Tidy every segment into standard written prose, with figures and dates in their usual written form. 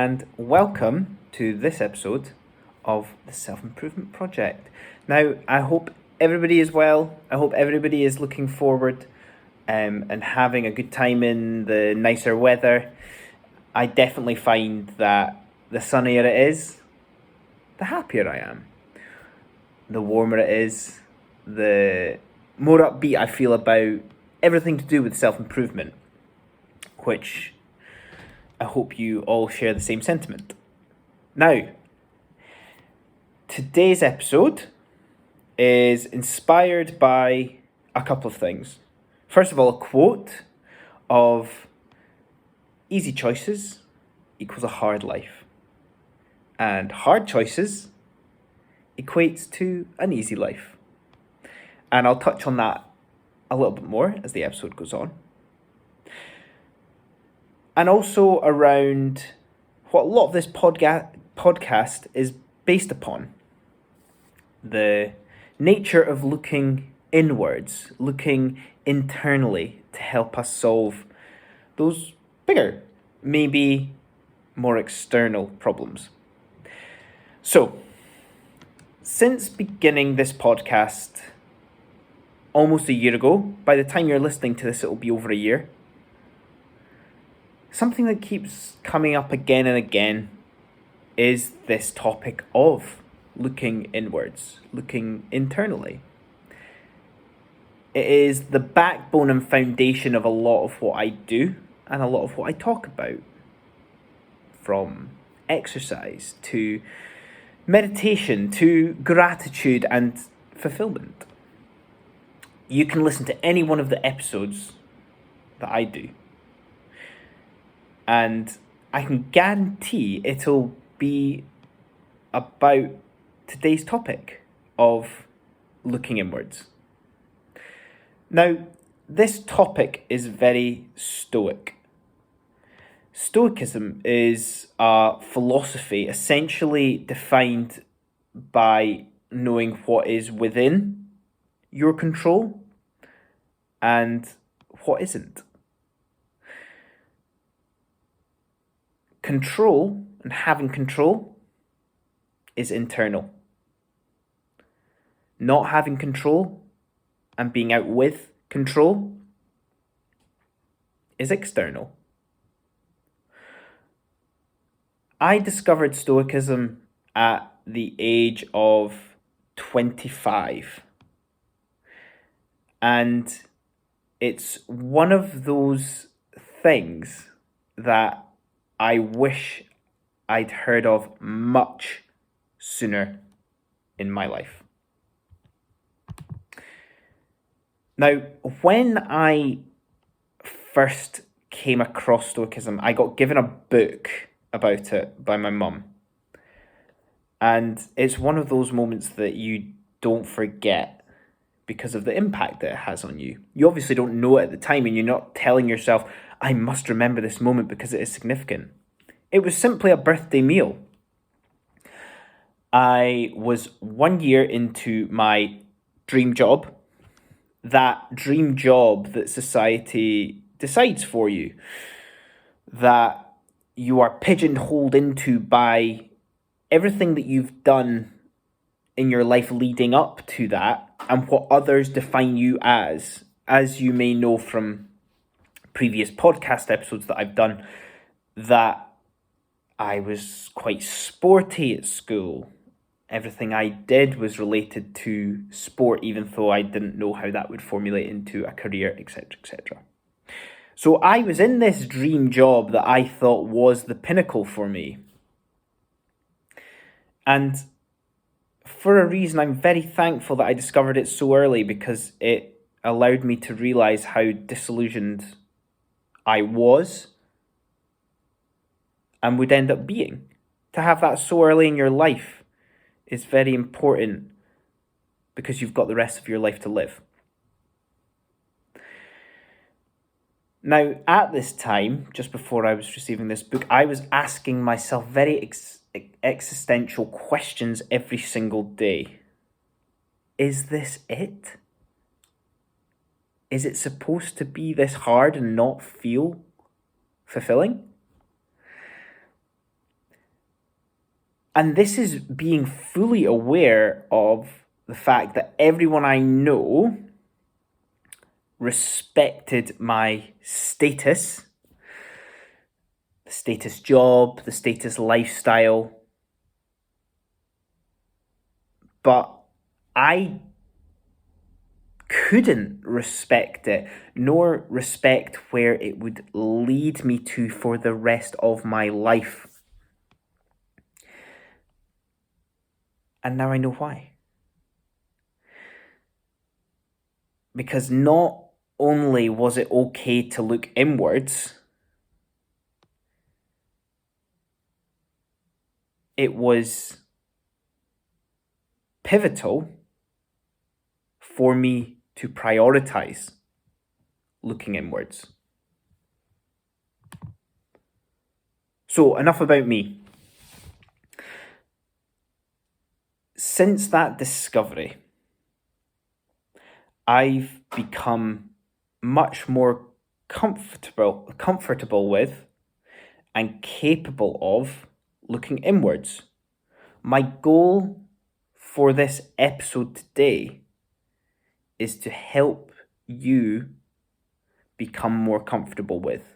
and welcome to this episode of the Self-Improvement Project. Now, I hope everybody is well. I hope everybody is looking forward and having a good time in the nicer weather. I definitely find that the sunnier it is, the happier I am. The warmer it is, the more upbeat I feel about everything to do with self-improvement, which I hope you all share the same sentiment. Now, today's episode is inspired by a couple of things. First of all, a quote of easy choices equals a hard life. And hard choices equates to an easy life. And I'll touch on that a little bit more as the episode goes on. And also around what a lot of this podcast is based upon. The nature of looking inwards, looking internally to help us solve those bigger, maybe more external problems. So, since beginning this podcast almost a year ago, by the time you're listening to this, it will be over a year, something that keeps coming up again and again is this topic of looking inwards, looking internally. It is the backbone and foundation of a lot of what I do and a lot of what I talk about, from exercise to meditation to gratitude and fulfillment. You can listen to any one of the episodes that I do, and I can guarantee it'll be about today's topic of looking inwards. Now, this topic is very Stoic. Stoicism is a philosophy essentially defined by knowing what is within your control and what isn't. Control and having control is internal. Not having control and being out with control is external. I discovered Stoicism at the age of 25. And it's one of those things that I wish I'd heard of much sooner in my life. Now, when I first came across Stoicism, I got given a book about it by my mum. And it's one of those moments that you don't forget because of the impact that it has on you. You obviously don't know it at the time, and you're not telling yourself, I must remember this moment because it is significant. It was simply a birthday meal. I was 1 year into my dream job, that dream job that society decides for you, that you are pigeonholed into by everything that you've done in your life leading up to that and what others define you as you may know from previous podcast episodes that I've done, that I was quite sporty at school. Everything I did was related to sport, even though I didn't know how that would formulate into a career, etc., etc. So I was in this dream job that I thought was the pinnacle for me. And for a reason, I'm very thankful that I discovered it so early, because it allowed me to realize how disillusioned I was and would end up being. To have that so early in your life is very important, because you've got the rest of your life to live. Now, at this time, just before I was receiving this book, I was asking myself very existential questions every single day. Is this it? Is it supposed to be this hard and not feel fulfilling? And this is being fully aware of the fact that everyone I know respected my status, the status job, the status lifestyle, but I couldn't respect it, nor respect where it would lead me to for the rest of my life. And now I know why. Because not only was it okay to look inwards, it was pivotal for me to prioritize looking inwards. So, enough about me. Since that discovery, I've become much more comfortable with and capable of looking inwards. My goal for this episode today is to help you become more comfortable with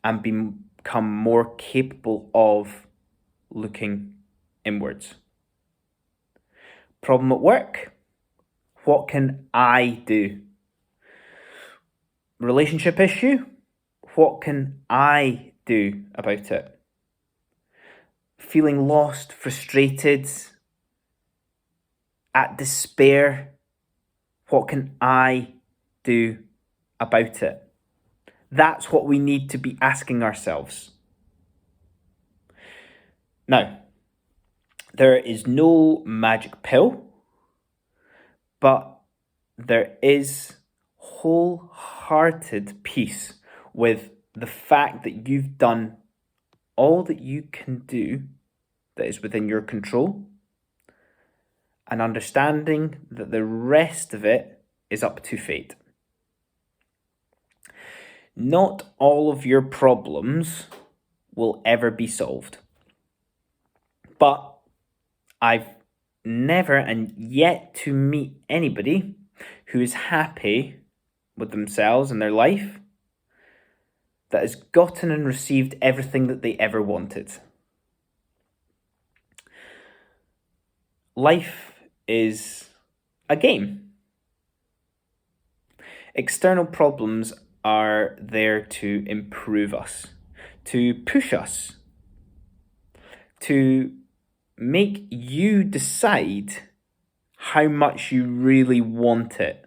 and become more capable of looking inwards. Problem at work? What can I do? Relationship issue? What can I do about it? Feeling lost, frustrated, at despair? What can I do about it? That's what we need to be asking ourselves. Now, there is no magic pill, but there is wholehearted peace with the fact that you've done all that you can do that is within your control, and understanding that the rest of it is up to fate. Not all of your problems will ever be solved. But I've never and yet to meet anybody who is happy with themselves and their life that has gotten and received everything that they ever wanted. Life is a game. External problems are there to improve us, to push us, to make you decide how much you really want it.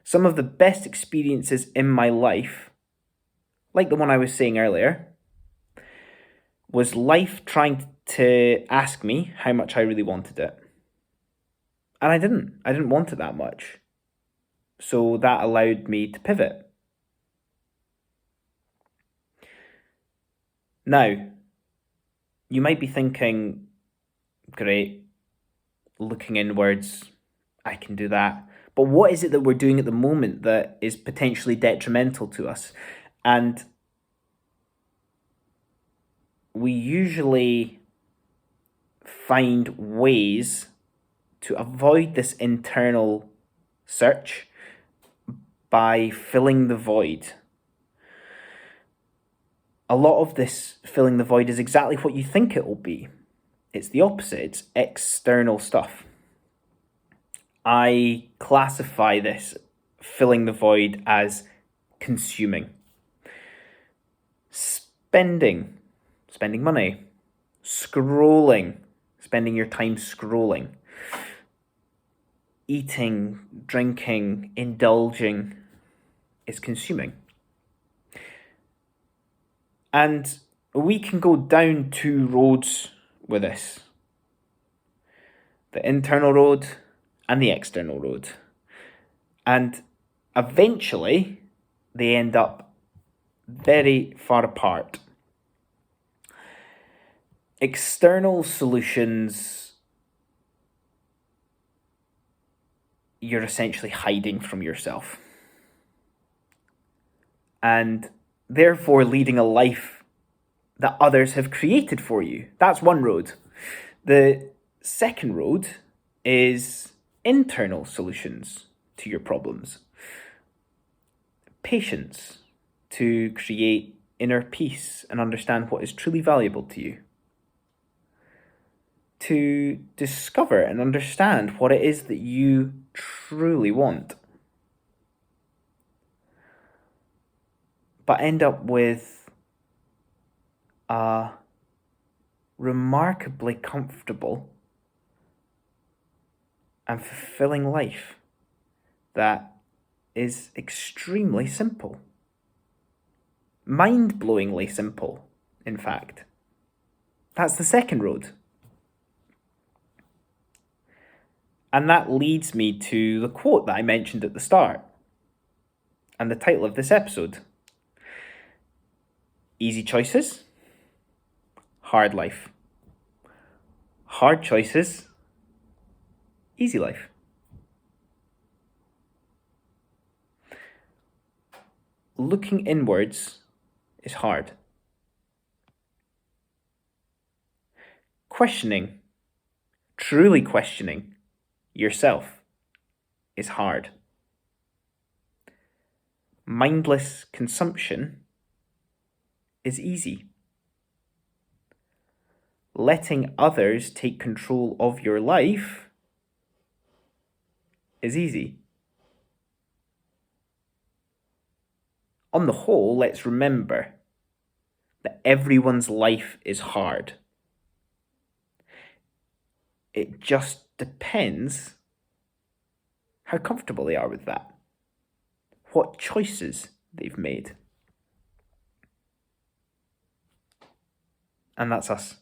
Some of the best experiences in my life, like the one I was saying earlier, was life trying to ask me how much I really wanted it. And I didn't want it that much. So that allowed me to pivot. Now, you might be thinking, great, looking inwards, I can do that. But what is it that we're doing at the moment that is potentially detrimental to us? And we usually find ways to avoid this internal search by filling the void. A lot of this filling the void is exactly what you think it will be. It's the opposite. It's external stuff. I classify this filling the void as consuming. Spending money. Scrolling, spending your time scrolling. Eating, drinking, indulging is consuming. And we can go down two roads with this. The internal road and the external road. And eventually, they end up very far apart. External solutions, you're essentially hiding from yourself. And therefore leading a life that others have created for you. That's one road. The second road is internal solutions to your problems. Patience to create inner peace and understand what is truly valuable to you. To discover and understand what it is that you truly want. But end up with a remarkably comfortable and fulfilling life that is extremely simple. Mind-blowingly simple, in fact. That's the second road. And that leads me to the quote that I mentioned at the start and the title of this episode. Easy choices, hard life. Hard choices, easy life. Looking inwards is hard. Questioning, truly questioning yourself is hard. Mindless consumption is easy. Letting others take control of your life is easy. On the whole, let's remember that everyone's life is hard. It just depends how comfortable they are with that, what choices they've made. And that's us.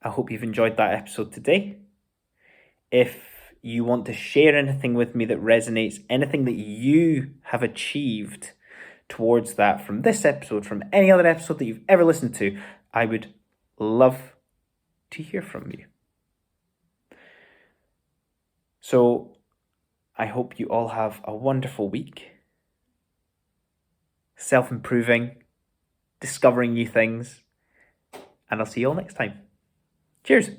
I hope you've enjoyed that episode today. If you want to share anything with me that resonates, anything that you have achieved towards that from this episode, from any other episode that you've ever listened to, I would love to hear from you. So I hope you all have a wonderful week, self-improving, discovering new things, and I'll see you all next time. Cheers.